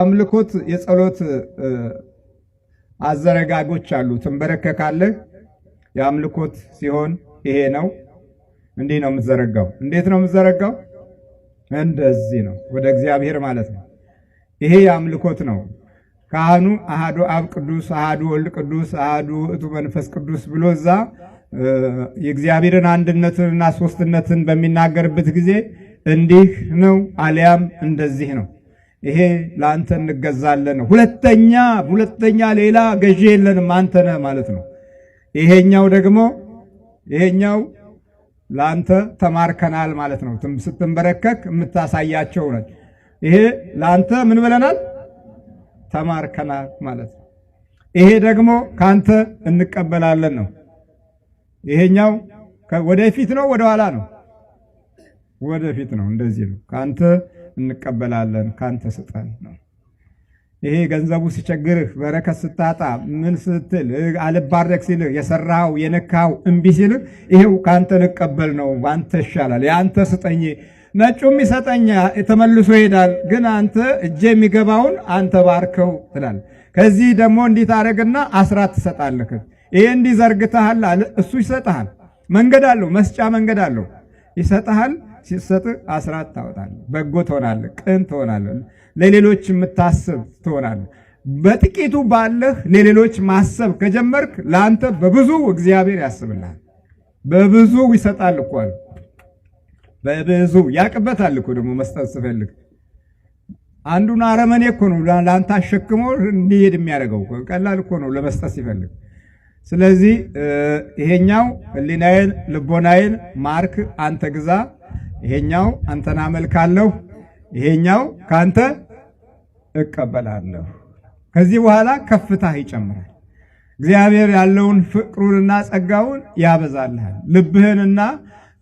አምልኮት የጸሎት አዘረጋጎች አሉ። ትንበረከካለህ። የአምልኮት ሲሆን ይሄ ነው። እንዲህ ነው የምትዘረጋው። እንዴት ነው የምትዘረጋው? እንደዚህ ነው፣ ወደ እግዚአብሔር ማለት ነው። ይሄ የአምልኮት ነው። ካህኑ አሐዱ አብ ቅዱስ፣ አሐዱ ወልድ ቅዱስ፣ አሐዱ ውእቱ መንፈስ ቅዱስ ብሎ እዛ የእግዚአብሔርን አንድነትንና ሶስትነትን በሚናገርበት ጊዜ እንዲህ ነው አሊያም እንደዚህ ነው። ይሄ ለአንተ እንገዛለን ነው። ሁለተኛ ሌላ ገዢ የለንም አንተ ነህ ማለት ነው። ይሄኛው ደግሞ ለአንተ ተማርከናል ማለት ነው። ስትንበረከክ የምታሳያቸው ነው። ይሄ ለአንተ ምን ብለናል? ተማርከናል ማለት ነው። ይሄ ደግሞ ካንተ እንቀበላለን ነው። ይሄኛው ወደፊት ነው ወደኋላ ነው? ወደፊት ነው። እንደዚህ ነው። ካንተ እንቀበላለን፣ ካንተ ስጠን ነው። ይሄ ገንዘቡ ሲቸግርህ፣ በረከት ስታጣ፣ ምን ስትል አልባረክ ሲልህ፣ የሰራው የነካው እምቢ ሲልህ፣ ይሄው ካንተ ልቀበል ነው። አንተ ይሻላል፣ የአንተ ስጠኝ። ነጩም ይሰጠኛ ተመልሶ ይሄዳል፣ ግን አንተ እጄ የሚገባውን አንተ ባርከው ትላለህ። ከዚህ ደግሞ እንዲህ ታደርግና አስራት ትሰጣለህ። ይሄ እንዲህ ዘርግተሃል አለ፣ እሱ ይሰጥሃል። መንገድ አለው፣ መስጫ መንገድ አለው። ይሰጥሃል። ሲሰጥ አስራት ታወጣለህ። በጎ ትሆናለህ፣ ቅን ትሆናለህ፣ ለሌሎች የምታስብ ትሆናለህ። በጥቂቱ ባለህ ለሌሎች ማሰብ ከጀመርክ ለአንተ በብዙ እግዚአብሔር ያስብልሃል። በብዙ ይሰጣል እኮ አለ። በብዙ ያቅበታል እኮ ደግሞ መስጠት ስፈልግ። አንዱን አረመኔ እኮ ነው ለአንተ አሸክሞ እንዲሄድ የሚያደርገው። ቀላል እኮ ነው ለመስጠት ሲፈልግ። ስለዚህ ይሄኛው ሕሊናዬን ልቦናዬን ማርክ፣ አንተ ግዛ። ይሄኛው አንተን አመልካለሁ፣ ይሄኛው ካንተ እቀበላለሁ። ከዚህ በኋላ ከፍታህ ይጨምራል። እግዚአብሔር ያለውን ፍቅሩንና ጸጋውን ያበዛልሃል። ልብህንና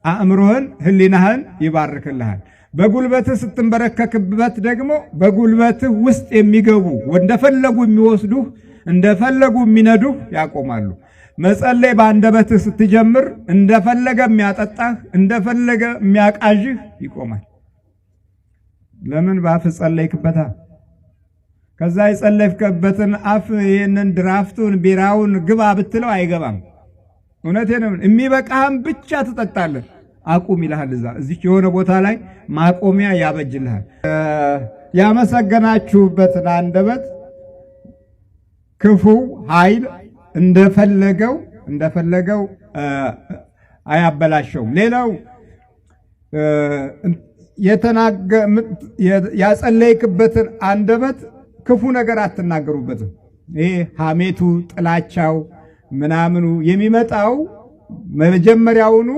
አእምሮህን ሕሊናህን ይባርክልሃል። በጉልበትህ ስትንበረከክበት ደግሞ በጉልበትህ ውስጥ የሚገቡ እንደፈለጉ የሚወስዱህ እንደፈለጉ የሚነዱህ ያቆማሉ። መጸለይ በአንደበትህ ስትጀምር እንደፈለገ የሚያጠጣህ እንደፈለገ የሚያቃዥህ ይቆማል። ለምን? በአፍ ጸለይክበታ። ከዛ የጸለይክበትን አፍ ይህንን ድራፍቱን ቢራውን ግባ ብትለው አይገባም። እውነቴን ነው። የሚበቃህም ብቻ ትጠጣለህ። አቁም ይልሃል። እዚች የሆነ ቦታ ላይ ማቆሚያ ያበጅልሃል። ያመሰገናችሁበትን አንደበት ክፉ ኃይል እንደፈለገው አያበላሸውም። ሌላው ያጸለይክበትን አንደበት ክፉ ነገር አትናገሩበትም። ይሄ ሐሜቱ፣ ጥላቻው ምናምኑ የሚመጣው መጀመሪያውኑ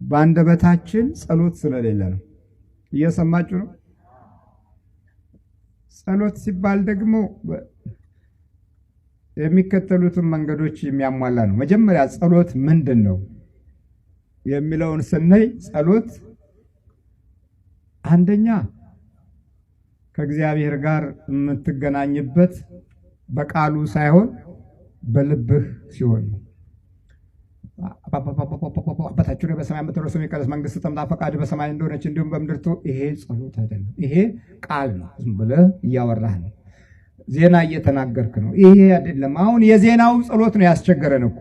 በአንደበታችን ጸሎት ስለሌለ ነው። እየሰማችሁ ነው? ጸሎት ሲባል ደግሞ የሚከተሉትን መንገዶች የሚያሟላ ነው። መጀመሪያ ጸሎት ምንድን ነው የሚለውን ስናይ ጸሎት አንደኛ ከእግዚአብሔር ጋር የምትገናኝበት በቃሉ ሳይሆን በልብህ ሲሆን ነው። አባታችን በሰማይ የምትኖር ስምህ ይቀደስ፣ መንግስትህ ትምጣ፣ ፈቃድህ በሰማይ እንደሆነች እንዲሁም በምድር ትሁን። ይሄ ጸሎት አይደለም። ይሄ ቃል ነው። ዝም ብለህ እያወራህ ነው። ዜና እየተናገርክ ነው። ይሄ አይደለም። አሁን የዜናው ጸሎት ነው ያስቸገረን እኮ።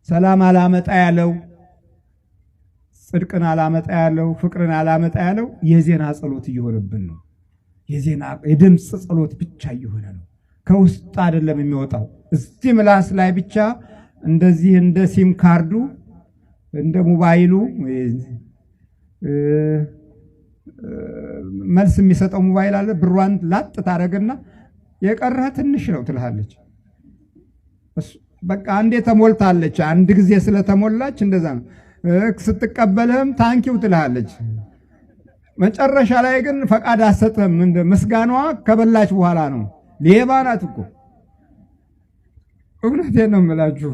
ሰላም አላመጣ ያለው፣ ጽድቅን አላመጣ ያለው፣ ፍቅርን አላመጣ ያለው የዜና ጸሎት እየሆነብን ነው። የድምፅ ጸሎት ብቻ እየሆነ ነው። ከውስጥ አይደለም የሚወጣው። እዚህ ምላስ ላይ ብቻ እንደዚህ እንደ ሲም ካርዱ እንደ ሞባይሉ መልስ የሚሰጠው ሞባይል አለ። ብሯን ላጥ ታረግና የቀረህ ትንሽ ነው ትልሃለች። በቃ አንዴ ተሞልታለች። አንድ ጊዜ ስለተሞላች እንደዛ ነው። ስትቀበልህም ታንኪው ትልሃለች። መጨረሻ ላይ ግን ፈቃድ አሰጥህም። ምስጋናዋ ከበላች በኋላ ነው። ሌባ ናት እኮ። እውነቴን ነው የምላችሁ።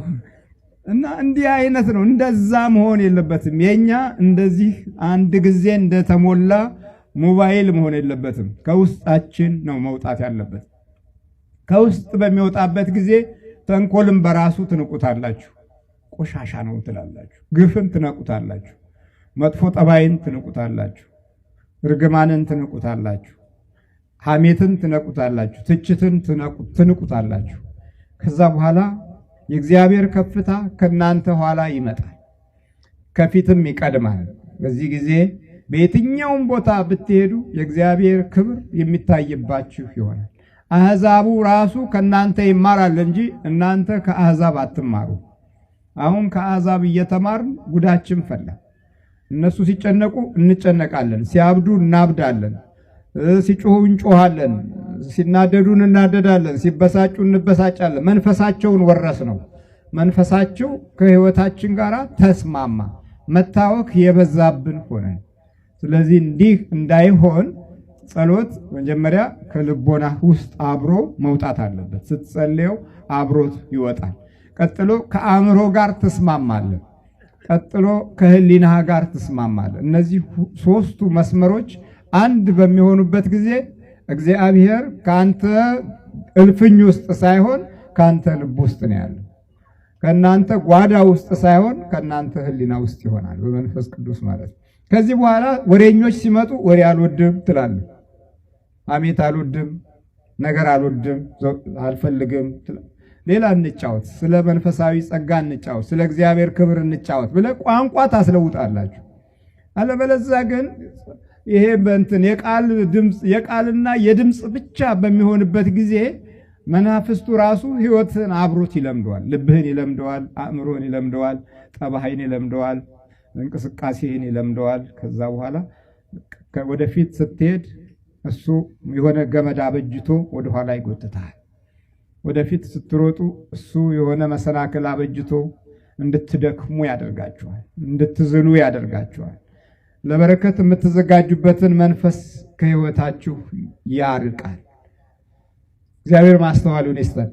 እና እንዲህ አይነት ነው። እንደዛ መሆን የለበትም። የኛ እንደዚህ አንድ ጊዜ እንደተሞላ ሞባይል መሆን የለበትም። ከውስጣችን ነው መውጣት ያለበት። ከውስጥ በሚወጣበት ጊዜ ተንኮልን በራሱ ትንቁታላችሁ። ቆሻሻ ነው ትላላችሁ። ግፍን ትነቁታላችሁ። መጥፎ ጠባይን ትንቁታላችሁ። ርግማንን ትንቁታላችሁ። ሐሜትን ትነቁታላችሁ፣ ትችትን ትንቁታላችሁ። ከዛ በኋላ የእግዚአብሔር ከፍታ ከናንተ ኋላ ይመጣል፣ ከፊትም ይቀድማል። በዚህ ጊዜ በየትኛውም ቦታ ብትሄዱ የእግዚአብሔር ክብር የሚታይባችሁ ይሆናል። አሕዛቡ ራሱ ከናንተ ይማራል እንጂ እናንተ ከአሕዛብ አትማሩ። አሁን ከአሕዛብ እየተማርን ጉዳችን ፈላ። እነሱ ሲጨነቁ እንጨነቃለን፣ ሲያብዱ እናብዳለን፣ ሲጮሁ እንጮሃለን፣ ሲናደዱ እናደዳለን፣ ሲበሳጩ እንበሳጫለን። መንፈሳቸውን ወረስ ነው። መንፈሳቸው ከሕይወታችን ጋር ተስማማ፣ መታወክ የበዛብን ሆነ። ስለዚህ እንዲህ እንዳይሆን ጸሎት መጀመሪያ ከልቦና ውስጥ አብሮ መውጣት አለበት። ስትጸልየው አብሮት ይወጣል። ቀጥሎ ከአእምሮ ጋር ትስማማለህ። ቀጥሎ ከህሊና ጋር ትስማማለህ። እነዚህ ሶስቱ መስመሮች አንድ በሚሆኑበት ጊዜ እግዚአብሔር ካንተ እልፍኝ ውስጥ ሳይሆን ካንተ ልብ ውስጥ ነው ያለው። ከናንተ ጓዳ ውስጥ ሳይሆን ከናንተ ህሊና ውስጥ ይሆናል፣ በመንፈስ ቅዱስ ማለት ነው። ከዚህ በኋላ ወሬኞች ሲመጡ ወሬ አልወድም ትላለህ። ሐሜት አልወድም፣ ነገር አልወድም፣ አልፈልግም። ሌላ እንጫወት፣ ስለ መንፈሳዊ ጸጋ እንጫወት፣ ስለ እግዚአብሔር ክብር እንጫወት ብለህ ቋንቋ ታስለውጣላችሁ። አለበለዚያ ግን ይሄ በእንትን የቃልና የድምፅ ብቻ በሚሆንበት ጊዜ መናፍስቱ ራሱ ህይወትን አብሮት ይለምደዋል። ልብህን ይለምደዋል፣ አእምሮህን ይለምደዋል፣ ጠባይን ይለምደዋል፣ እንቅስቃሴህን ይለምደዋል። ከዛ በኋላ ወደፊት ስትሄድ እሱ የሆነ ገመድ አበጅቶ ወደ ኋላ ይጎትታል። ወደፊት ስትሮጡ እሱ የሆነ መሰናክል አበጅቶ እንድትደክሙ ያደርጋችኋል፣ እንድትዝሉ ያደርጋችኋል። ለበረከት የምትዘጋጁበትን መንፈስ ከህይወታችሁ ያርቃል። እግዚአብሔር ማስተዋሉን ይስጠን።